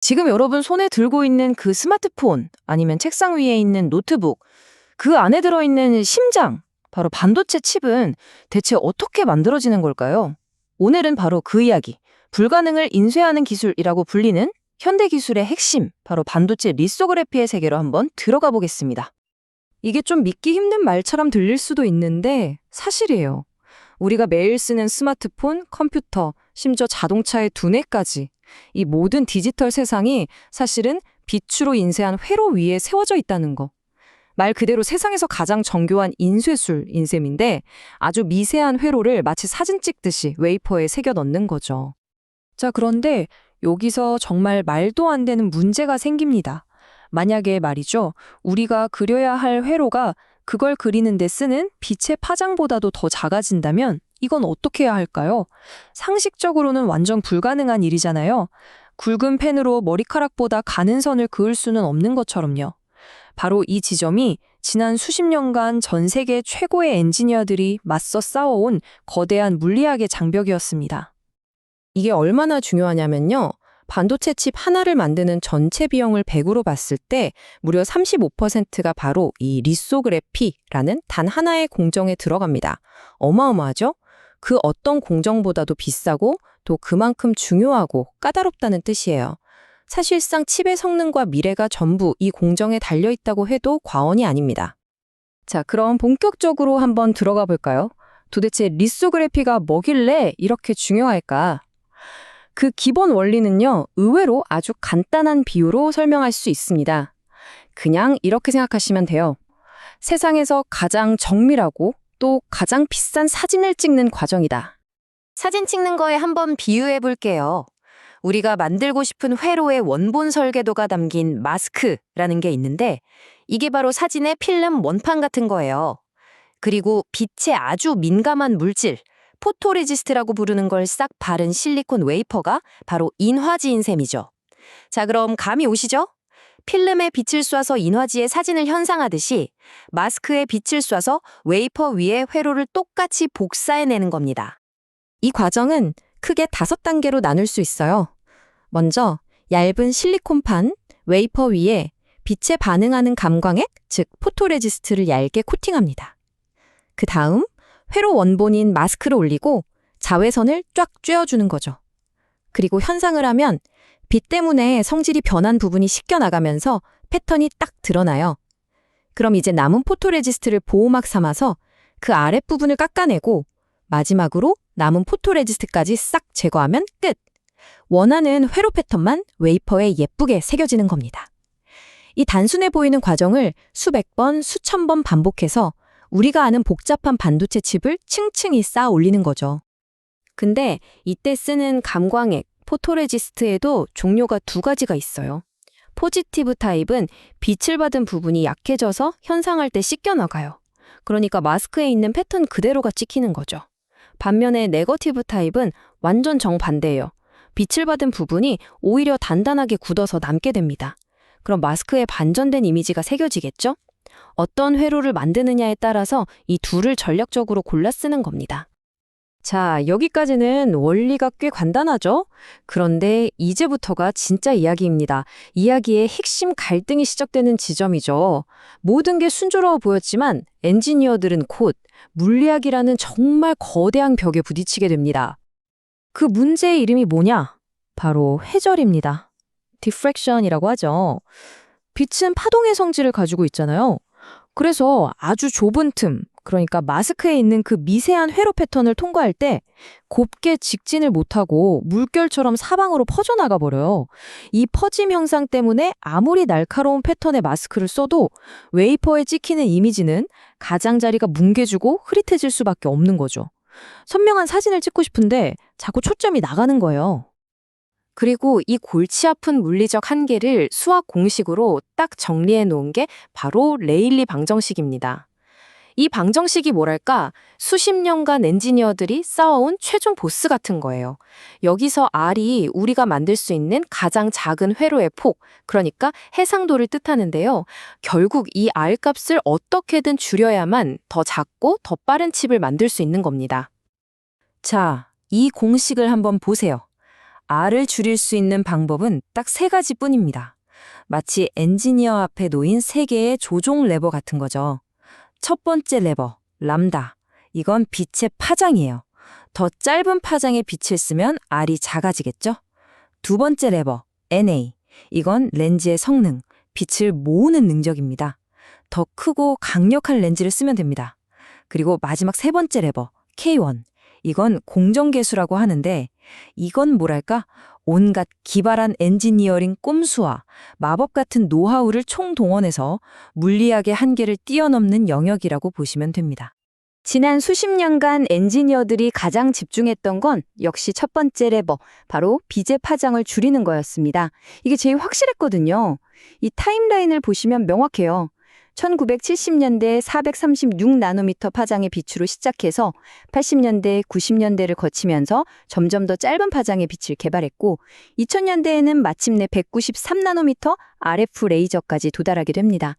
지금 여러분 손에 들고 있는 그 스마트폰 아니면 책상 위에 있는 노트북, 그 안에 들어있는 심장, 바로 반도체 칩은 대체 어떻게 만들어지는 걸까요? 오늘은 바로 그 이야기, 불가능을 인쇄하는 기술이라고 불리는 현대 기술의 핵심, 바로 반도체 리소그래피의 세계로 한번 들어가 보겠습니다. 이게 좀 믿기 힘든 말처럼 들릴 수도 있는데 사실이에요. 우리가 매일 쓰는 스마트폰, 컴퓨터, 심지어 자동차의 두뇌까지 이 모든 디지털 세상이 사실은 빛으로 인쇄한 회로 위에 세워져 있다는 거. 말 그대로 세상에서 가장 정교한 인쇄술, 인셈인데 아주 미세한 회로를 마치 사진 찍듯이 웨이퍼에 새겨 넣는 거죠. 자, 그런데 여기서 정말 말도 안 되는 문제가 생깁니다. 만약에 말이죠, 우리가 그려야 할 회로가 그걸 그리는 데 쓰는 빛의 파장보다도 더 작아진다면 이건 어떻게 해야 할까요? 상식적으로는 완전 불가능한 일이잖아요. 굵은 펜으로 머리카락보다 가는 선을 그을 수는 없는 것처럼요. 바로 이 지점이 지난 수십 년간 전 세계 최고의 엔지니어들이 맞서 싸워온 거대한 물리학의 장벽이었습니다. 이게 얼마나 중요하냐면요. 반도체 칩 하나를 만드는 전체 비용을 100으로 봤을 때 무려 35%가 바로 이 리소그래피라는 단 하나의 공정에 들어갑니다. 어마어마하죠? 그 어떤 공정보다도 비싸고 또 그만큼 중요하고 까다롭다는 뜻이에요. 사실상 칩의 성능과 미래가 전부 이 공정에 달려있다고 해도 과언이 아닙니다. 자, 그럼 본격적으로 한번 들어가 볼까요? 도대체 리소그래피가 뭐길래 이렇게 중요할까? 그 기본 원리는요, 의외로 아주 간단한 비유로 설명할 수 있습니다. 그냥 이렇게 생각하시면 돼요. 세상에서 가장 정밀하고 또 가장 비싼 사진을 찍는 과정이다. 사진 찍는 거에 한번 비유해 볼게요. 우리가 만들고 싶은 회로의 원본 설계도가 담긴 마스크라는 게 있는데 이게 바로 사진의 필름 원판 같은 거예요. 그리고 빛에 아주 민감한 물질, 포토레지스트라고 부르는 걸 싹 바른 실리콘 웨이퍼가 바로 인화지인 셈이죠. 자, 그럼 감이 오시죠? 필름에 빛을 쏴서 인화지의 사진을 현상하듯이 마스크에 빛을 쏴서 웨이퍼 위에 회로를 똑같이 복사해내는 겁니다. 이 과정은 크게 5단계로 나눌 수 있어요. 먼저 얇은 실리콘판, 웨이퍼 위에 빛에 반응하는 감광액, 즉 포토레지스트를 얇게 코팅합니다. 그 다음 회로 원본인 마스크를 올리고 자외선을 쫙 쬐어주는 거죠. 그리고 현상을 하면 빛 때문에 성질이 변한 부분이 씻겨나가면서 패턴이 딱 드러나요. 그럼 이제 남은 포토레지스트를 보호막 삼아서 그 아랫부분을 깎아내고 마지막으로 남은 포토레지스트까지 싹 제거하면 끝! 원하는 회로 패턴만 웨이퍼에 예쁘게 새겨지는 겁니다. 이 단순해 보이는 과정을 수백 번, 수천 번 반복해서 우리가 아는 복잡한 반도체 칩을 층층이 쌓아 올리는 거죠. 근데 이때 쓰는 감광액, 포토레지스트에도 종류가 2가지가 있어요. 포지티브 타입은 빛을 받은 부분이 약해져서 현상할 때 씻겨나가요. 그러니까 마스크에 있는 패턴 그대로가 찍히는 거죠. 반면에 네거티브 타입은 완전 정반대예요. 빛을 받은 부분이 오히려 단단하게 굳어서 남게 됩니다. 그럼 마스크에 반전된 이미지가 새겨지겠죠? 어떤 회로를 만드느냐에 따라서 이 둘을 전략적으로 골라 쓰는 겁니다. 자, 여기까지는 원리가 꽤 간단하죠? 그런데 이제부터가 진짜 이야기입니다. 이야기의 핵심 갈등이 시작되는 지점이죠. 모든 게 순조로워 보였지만 엔지니어들은 곧 물리학이라는 정말 거대한 벽에 부딪히게 됩니다. 그 문제의 이름이 뭐냐? 바로 회절입니다. 디프렉션이라고 하죠. 빛은 파동의 성질을 가지고 있잖아요. 그래서 아주 좁은 틈, 그러니까 마스크에 있는 그 미세한 회로 패턴을 통과할 때 곱게 직진을 못하고 물결처럼 사방으로 퍼져나가 버려요. 이 퍼짐 현상 때문에 아무리 날카로운 패턴의 마스크를 써도 웨이퍼에 찍히는 이미지는 가장자리가 뭉개지고 흐릿해질 수밖에 없는 거죠. 선명한 사진을 찍고 싶은데 자꾸 초점이 나가는 거예요. 그리고 이 골치 아픈 물리적 한계를 수학 공식으로 딱 정리해 놓은 게 바로 레일리 방정식입니다. 이 방정식이 뭐랄까 수십 년간 엔지니어들이 쌓아온 최종 보스 같은 거예요. 여기서 R이 우리가 만들 수 있는 가장 작은 회로의 폭, 그러니까 해상도를 뜻하는데요. 결국 이 R 값을 어떻게든 줄여야만 더 작고 더 빠른 칩을 만들 수 있는 겁니다. 자, 이 공식을 한번 보세요. R을 줄일 수 있는 방법은 딱 세 가지뿐입니다. 마치 엔지니어 앞에 놓인 세 개의 조종 레버 같은 거죠. 첫 번째 레버, 람다. 이건 빛의 파장이에요. 더 짧은 파장의 빛을 쓰면 R이 작아지겠죠? 두 번째 레버, NA. 이건 렌즈의 성능, 빛을 모으는 능력입니다. 더 크고 강력한 렌즈를 쓰면 됩니다. 그리고 마지막 세 번째 레버, K1. 이건 공정계수라고 하는데 이건 뭐랄까? 온갖 기발한 엔지니어링 꼼수와 마법 같은 노하우를 총동원해서 물리학의 한계를 뛰어넘는 영역이라고 보시면 됩니다. 지난 수십 년간 엔지니어들이 가장 집중했던 건 역시 첫 번째 레버, 바로 빛의 파장을 줄이는 거였습니다. 이게 제일 확실했거든요. 이 타임라인을 보시면 명확해요. 1970년대 436나노미터 파장의 빛으로 시작해서 80년대, 90년대를 거치면서 점점 더 짧은 파장의 빛을 개발했고 2000년대에는 마침내 193나노미터 RF 레이저까지 도달하게 됩니다.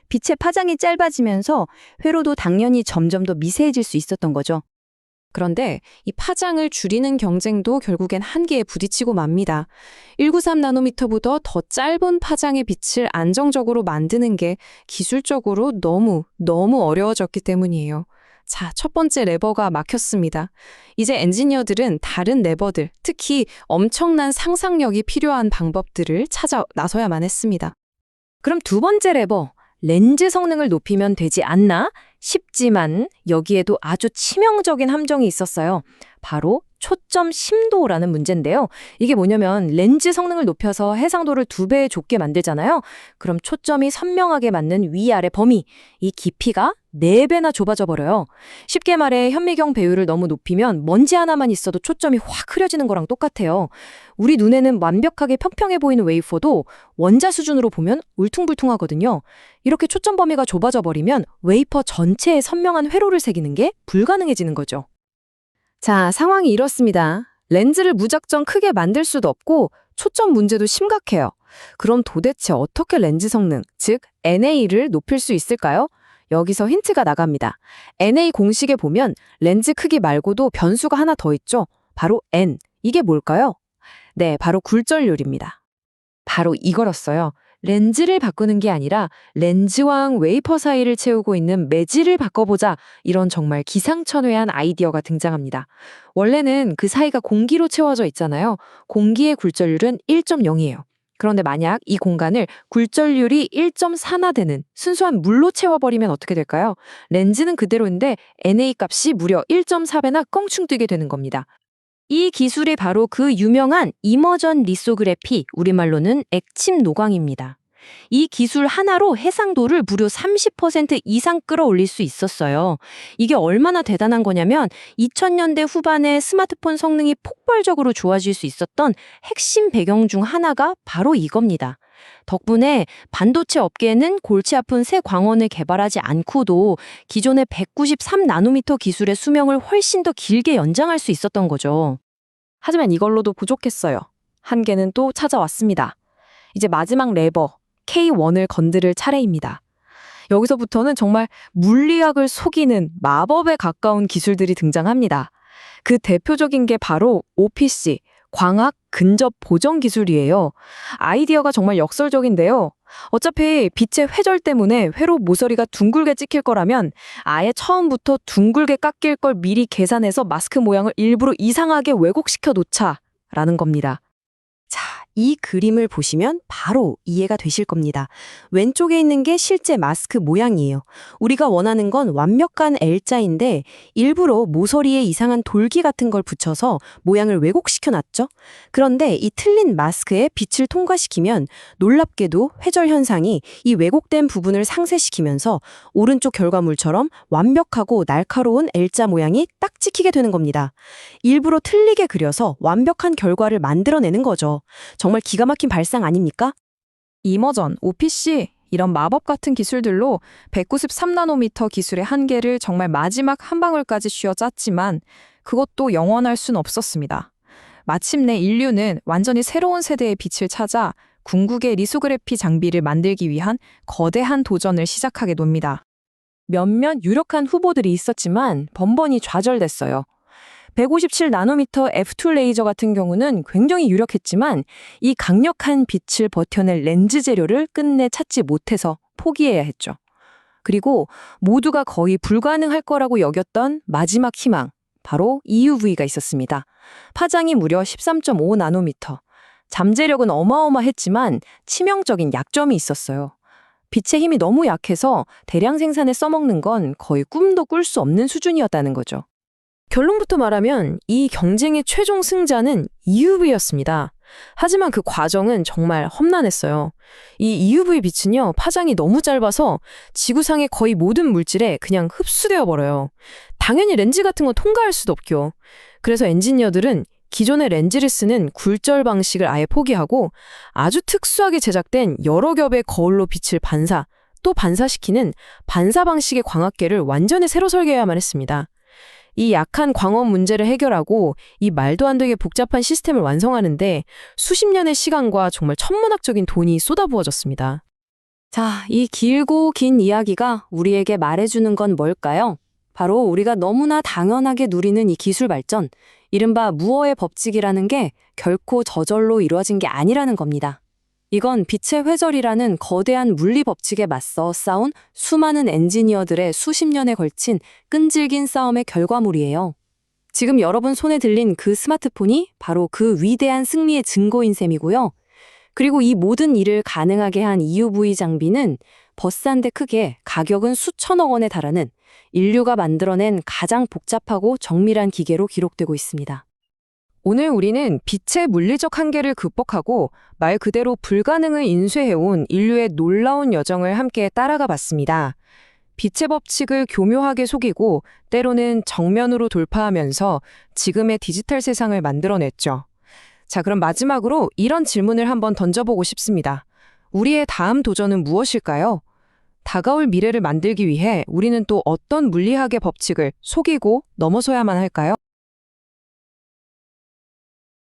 빛의 파장이 짧아지면서 회로도 당연히 점점 더 미세해질 수 있었던 거죠. 그런데 이 파장을 줄이는 경쟁도 결국엔 한계에 부딪히고 맙니다. 193나노미터보다 더 짧은 파장의 빛을 안정적으로 만드는 게 기술적으로 너무 어려워졌기 때문이에요. 자, 첫 번째 레버가 막혔습니다. 이제 엔지니어들은 다른 레버들, 특히 엄청난 상상력이 필요한 방법들을 찾아 나서야만 했습니다. 그럼 두 번째 레버, 렌즈 성능을 높이면 되지 않나 싶지만 여기에도 아주 치명적인 함정이 있었어요. 바로 초점 심도라는 문제인데요. 이게 뭐냐면 렌즈 성능을 높여서 해상도를 2배 좁게 만들잖아요. 그럼 초점이 선명하게 맞는 위아래 범위, 이 깊이가 4배나 좁아져 버려요. 쉽게 말해 현미경 배율을 너무 높이면 먼지 하나만 있어도 초점이 확 흐려지는 거랑 똑같아요. 우리 눈에는 완벽하게 평평해 보이는 웨이퍼도 원자 수준으로 보면 울퉁불퉁하거든요. 이렇게 초점 범위가 좁아져 버리면 웨이퍼 전체에 선명한 회로를 새기는 게 불가능해지는 거죠. 자, 상황이 이렇습니다. 렌즈를 무작정 크게 만들 수도 없고 초점 문제도 심각해요. 그럼 도대체 어떻게 렌즈 성능, 즉 NA를 높일 수 있을까요? 여기서 힌트가 나갑니다. NA 공식에 보면 렌즈 크기 말고도 변수가 하나 더 있죠. 바로 N. 이게 뭘까요? 네, 바로 굴절률입니다. 바로 이거였어요. 렌즈를 바꾸는 게 아니라 렌즈왕 웨이퍼 사이를 채우고 있는 매질을 바꿔보자. 이런 정말 기상천외한 아이디어가 등장합니다. 원래는 그 사이가 공기로 채워져 있잖아요. 공기의 굴절률은 1.0이에요. 그런데 만약 이 공간을 굴절률이 1.4나 되는 순수한 물로 채워버리면 어떻게 될까요? 렌즈는 그대로인데 NA 값이 무려 1.4배나 껑충 뛰게 되는 겁니다. 이 기술이 바로 그 유명한 이머전 리소그래피, 우리말로는 액침 노광입니다. 이 기술 하나로 해상도를 무려 30% 이상 끌어올릴 수 있었어요. 이게 얼마나 대단한 거냐면 2000년대 후반에 스마트폰 성능이 폭발적으로 좋아질 수 있었던 핵심 배경 중 하나가 바로 이겁니다. 덕분에 반도체 업계에는 골치 아픈 새 광원을 개발하지 않고도 기존의 193나노미터 기술의 수명을 훨씬 더 길게 연장할 수 있었던 거죠. 하지만 이걸로도 부족했어요. 한계는 또 찾아왔습니다. 이제 마지막 레버, K1을 건드릴 차례입니다. 여기서부터는 정말 물리학을 속이는 마법에 가까운 기술들이 등장합니다. 그 대표적인 게 바로 OPC, 광학 근접 보정 기술이에요. 아이디어가 정말 역설적인데요. 어차피 빛의 회절 때문에 회로 모서리가 둥글게 찍힐 거라면 아예 처음부터 둥글게 깎일 걸 미리 계산해서 마스크 모양을 일부러 이상하게 왜곡시켜 놓자라는 겁니다. 자, 이 그림을 보시면 바로 이해가 되실 겁니다. 왼쪽에 있는 게 실제 마스크 모양이에요. 우리가 원하는 건 완벽한 L자인데 일부러 모서리에 이상한 돌기 같은 걸 붙여서 모양을 왜곡시켜 놨죠. 그런데 이 틀린 마스크에 빛을 통과시키면 놀랍게도 회절 현상이 이 왜곡된 부분을 상쇄시키면서 오른쪽 결과물처럼 완벽하고 날카로운 L자 모양이 딱 찍히게 되는 겁니다. 일부러 틀리게 그려서 완벽한 결과를 만들어내는 거죠. 정말 기가 막힌 발상 아닙니까? 이머전, OPC 이런 마법 같은 기술들로 193나노미터 기술의 한계를 정말 마지막 한 방울까지 쥐어짰지만 그것도 영원할 순 없었습니다. 마침내 인류는 완전히 새로운 세대의 빛을 찾아 궁극의 리소그래피 장비를 만들기 위한 거대한 도전을 시작하게 됩니다. 몇몇 유력한 후보들이 있었지만 번번이 좌절됐어요. 157나노미터 F2 레이저 같은 경우는 굉장히 유력했지만 이 강력한 빛을 버텨낼 렌즈 재료를 끝내 찾지 못해서 포기해야 했죠. 그리고 모두가 거의 불가능할 거라고 여겼던 마지막 희망, 바로 EUV가 있었습니다. 파장이 무려 13.5나노미터. 잠재력은 어마어마했지만 치명적인 약점이 있었어요. 빛의 힘이 너무 약해서 대량 생산에 써먹는 건 거의 꿈도 꿀 수 없는 수준이었다는 거죠. 결론부터 말하면 이 경쟁의 최종 승자는 EUV였습니다. 하지만 그 과정은 정말 험난했어요. 이 EUV 빛은요, 파장이 너무 짧아서 지구상의 거의 모든 물질에 그냥 흡수되어 버려요. 당연히 렌즈 같은 건 통과할 수도 없죠. 그래서 엔지니어들은 기존의 렌즈를 쓰는 굴절 방식을 아예 포기하고 아주 특수하게 제작된 여러 겹의 거울로 빛을 또 반사시키는 반사 방식의 광학계를 완전히 새로 설계해야만 했습니다. 이 약한 광원 문제를 해결하고 이 말도 안 되게 복잡한 시스템을 완성하는데 수십 년의 시간과 정말 천문학적인 돈이 쏟아부어졌습니다. 자, 이 길고 긴 이야기가 우리에게 말해주는 건 뭘까요? 바로 우리가 너무나 당연하게 누리는 이 기술 발전, 이른바 무어의 법칙이라는 게 결코 저절로 이루어진 게 아니라는 겁니다. 이건 빛의 회절이라는 거대한 물리 법칙에 맞서 싸운 수많은 엔지니어들의 수십 년에 걸친 끈질긴 싸움의 결과물이에요. 지금 여러분 손에 들린 그 스마트폰이 바로 그 위대한 승리의 증거인 셈이고요. 그리고 이 모든 일을 가능하게 한 EUV 장비는 버스한데 크게 가격은 수천억 원에 달하는 인류가 만들어낸 가장 복잡하고 정밀한 기계로 기록되고 있습니다. 오늘 우리는 빛의 물리적 한계를 극복하고 말 그대로 불가능을 인쇄해온 인류의 놀라운 여정을 함께 따라가 봤습니다. 빛의 법칙을 교묘하게 속이고 때로는 정면으로 돌파하면서 지금의 디지털 세상을 만들어냈죠. 자, 그럼 마지막으로 이런 질문을 한번 던져보고 싶습니다. 우리의 다음 도전은 무엇일까요? 다가올 미래를 만들기 위해 우리는 또 어떤 물리학의 법칙을 속이고 넘어서야만 할까요?